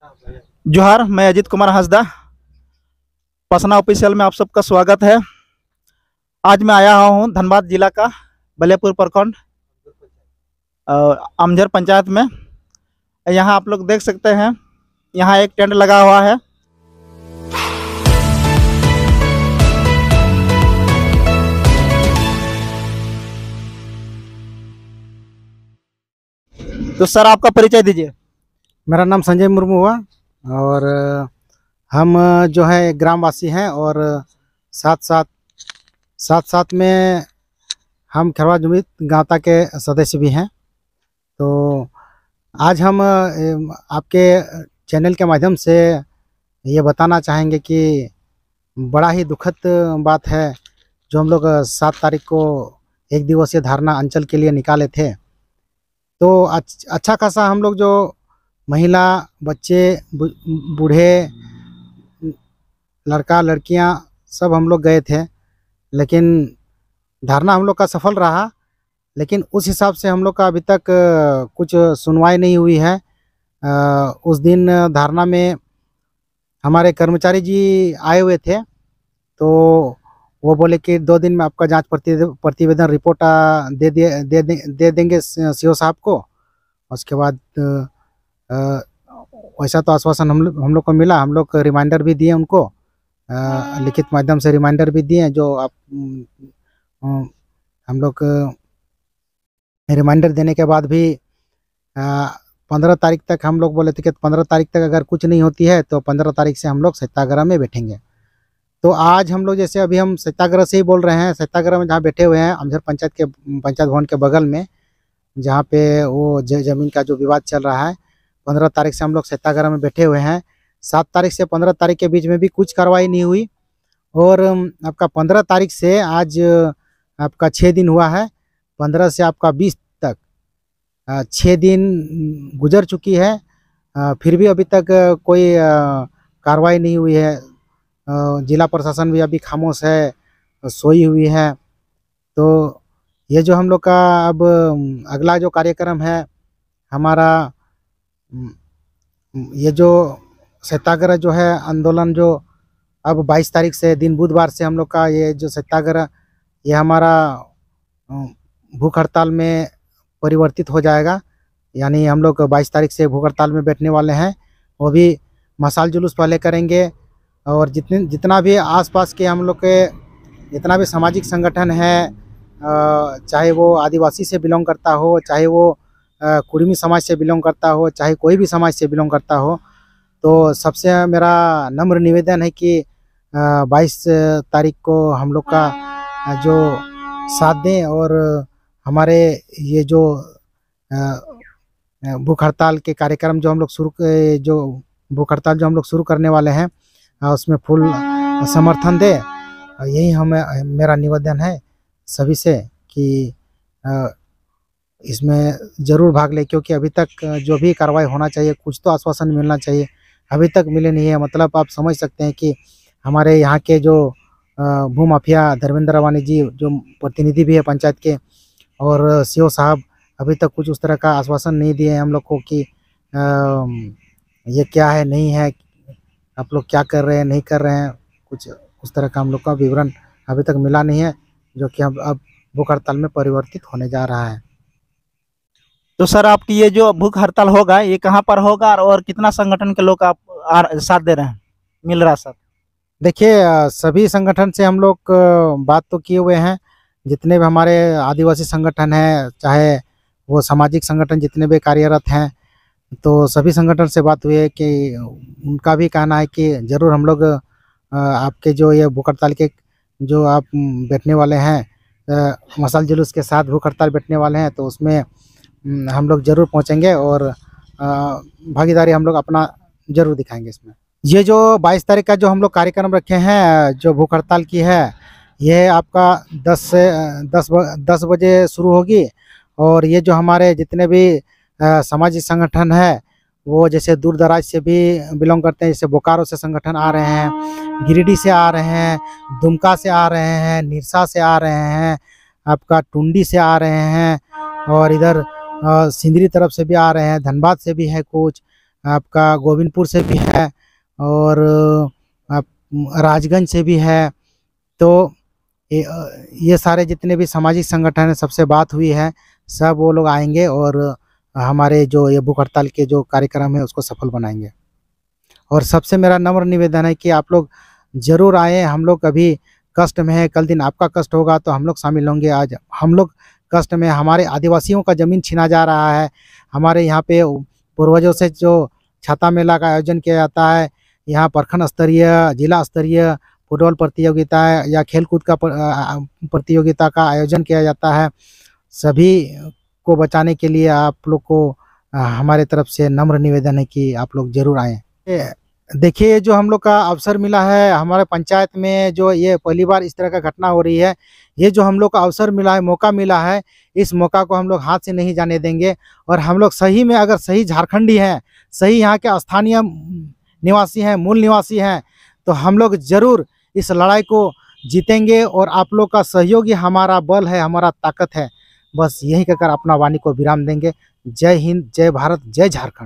जोहार, मैं अजीत कुमार हंसदा। पसना ऑफिशियल में आप सबका स्वागत है। आज मैं आया हूँ धनबाद जिला का बलेपुर प्रखंड अमझर पंचायत में। यहाँ आप लोग देख सकते हैं, यहाँ एक टेंट लगा हुआ है। तो सर, आपका परिचय दीजिए। मेरा नाम संजय मुर्मू हुआ और हम जो है ग्रामवासी हैं और साथ साथ में हम खरवा जुमित गांवता के सदस्य भी हैं। तो आज हम आपके चैनल के माध्यम से ये बताना चाहेंगे कि बड़ा ही दुखद बात है जो हम लोग 7 तारीख को एक दिवसीय धारणा अंचल के लिए निकाले थे। तो अच्छा खासा हम लोग जो महिला, बच्चे, बूढ़े, लड़का लड़कियां सब हम लोग गए थे, लेकिन धारणा हम लोग का सफल रहा। लेकिन उस हिसाब से हम लोग का अभी तक कुछ सुनवाई नहीं हुई है। उस दिन धारणा में हमारे कर्मचारी जी आए हुए थे, तो वो बोले कि 2 दिन में आपका जांच प्रतिवेदन रिपोर्ट दे देंगे सीओ साहब को। उसके बाद वैसा तो आश्वासन हम लोग को मिला। हम लोग रिमाइंडर भी दिए उनको, लिखित माध्यम से रिमाइंडर भी दिए। जो आप हम लोग रिमाइंडर देने के बाद भी 15 तारीख तक हम लोग बोले थे कि 15 तारीख तक अगर कुछ नहीं होती है तो 15 तारीख से हम लोग सत्याग्रह में बैठेंगे। तो आज हम लोग जैसे अभी हम सत्याग्रह से ही बोल रहे हैं। सत्याग्रह में जहाँ बैठे हुए हैं अमझर पंचायत भवन के बगल में, जहाँ पे वो जमीन का जो विवाद चल रहा है, 15 तारीख से हम लोग सत्याग्रह में बैठे हुए हैं। 7 तारीख से 15 तारीख के बीच में भी कुछ कार्रवाई नहीं हुई और आपका 15 तारीख से आज आपका 6 दिन हुआ है। 15 से आपका 20 तक 6 दिन गुजर चुकी है, फिर भी अभी तक कोई कार्रवाई नहीं हुई है। जिला प्रशासन भी अभी खामोश है, सोई हुई है। तो ये जो हम लोग का अब अगला जो कार्यक्रम है हमारा, ये जो सत्याग्रह जो है आंदोलन, जो अब 22 तारीख से दिन बुधवार से हम लोग का ये जो सत्याग्रह, ये हमारा भूख हड़ताल में परिवर्तित हो जाएगा। यानी हम लोग 22 तारीख से भूख हड़ताल में बैठने वाले हैं। वो भी मशाल जुलूस पहले करेंगे और जितना भी आसपास के हम लोग के जितना भी सामाजिक संगठन है, चाहे वो आदिवासी से बिलोंग करता हो, चाहे वो कुड़मी समाज से बिलोंग करता हो, चाहे कोई भी समाज से बिलोंग करता हो, तो सबसे मेरा नम्र निवेदन है कि 22 तारीख को हम लोग का जो साथ दें और हमारे ये जो भूख हड़ताल के कार्यक्रम जो हम लोग भूख हड़ताल जो हम लोग शुरू करने वाले हैं, उसमें फुल समर्थन दे। यही मेरा निवेदन है सभी से कि इसमें ज़रूर भाग ले, क्योंकि अभी तक जो भी कार्रवाई होना चाहिए, कुछ तो आश्वासन मिलना चाहिए, अभी तक मिले नहीं है। मतलब आप समझ सकते हैं कि हमारे यहाँ के जो भूमाफिया धर्मेंद्र रवानी जी जो प्रतिनिधि भी है पंचायत के, और सीओ साहब अभी तक कुछ उस तरह का आश्वासन नहीं दिए हैं हम लोग को कि ये क्या है, नहीं है, आप लोग क्या कर रहे हैं, नहीं कर रहे हैं। कुछ उस तरह का हम लोग का विवरण अभी तक मिला नहीं है, जो कि अब भूख हड़ताल में परिवर्तित होने जा रहा है। तो सर, आपकी ये जो भूख हड़ताल होगा, ये कहाँ पर होगा और कितना संगठन के लोग आप साथ दे रहे हैं, मिल रहा सर? देखिए, सभी संगठन से हम लोग बात तो किए हुए हैं। जितने भी हमारे आदिवासी संगठन हैं, चाहे वो सामाजिक संगठन जितने भी कार्यरत हैं, तो सभी संगठन से बात हुई है कि उनका भी कहना है कि ज़रूर हम लोग आपके जो ये भूख हड़ताल के जो आप बैठने वाले हैं, मशाल जुलूस के साथ भूख हड़ताल बैठने वाले हैं, तो उसमें हम लोग ज़रूर पहुंचेंगे और भागीदारी हम लोग अपना ज़रूर दिखाएंगे इसमें। ये जो 22 तारीख का जो हम लोग कार्यक्रम रखे हैं, जो भूख हड़ताल की है, ये आपका 10 बजे शुरू होगी। और ये जो हमारे जितने भी सामाजिक संगठन है, वो जैसे दूर दराज से भी बिलोंग करते हैं, जैसे बोकारो से संगठन आ रहे हैं, गिरिडीह से आ रहे हैं, दुमका से आ रहे हैं, निरसा से आ रहे हैं, आपका टुंडी से आ रहे हैं, और इधर सिंदरी तरफ से भी आ रहे हैं, धनबाद से भी है कुछ, आपका गोविंदपुर से भी है और आप राजगंज से भी है। तो ये सारे जितने भी सामाजिक संगठन हैं सबसे बात हुई है, सब वो लोग आएंगे और हमारे जो ये भूख हड़ताल के जो कार्यक्रम है उसको सफल बनाएंगे। और सबसे मेरा नम्र निवेदन है कि आप लोग जरूर आएँ। हम लोग अभी कष्ट में है, कल दिन आपका कष्ट होगा तो हम लोग शामिल होंगे। आज हम लोग कष्ट में, हमारे आदिवासियों का ज़मीन छीना जा रहा है। हमारे यहाँ पे पूर्वजों से जो छाता मेला का आयोजन किया जाता है, यहाँ प्रखंड स्तरीय, जिला स्तरीय फुटबॉल प्रतियोगिता या खेलकूद का प्रतियोगिता का आयोजन किया जाता है। सभी को बचाने के लिए आप लोग को हमारे तरफ से नम्र निवेदन है कि आप लोग जरूर आएँ। देखिए, जो हम लोग का अवसर मिला है हमारे पंचायत में, जो ये पहली बार इस तरह का घटना हो रही है, ये जो हम लोग का अवसर मिला है, मौका मिला है, इस मौका को हम लोग हाथ से नहीं जाने देंगे। और हम लोग सही में अगर सही झारखंडी हैं, सही यहाँ के स्थानीय निवासी हैं, मूल निवासी हैं, तो हम लोग ज़रूर इस लड़ाई को जीतेंगे। और आप लोग का सहयोग ही हमारा बल है, हमारा ताकत है। बस यही कहकर अपना वाणी को विराम देंगे। जय हिंद, जय भारत, जय झारखंड।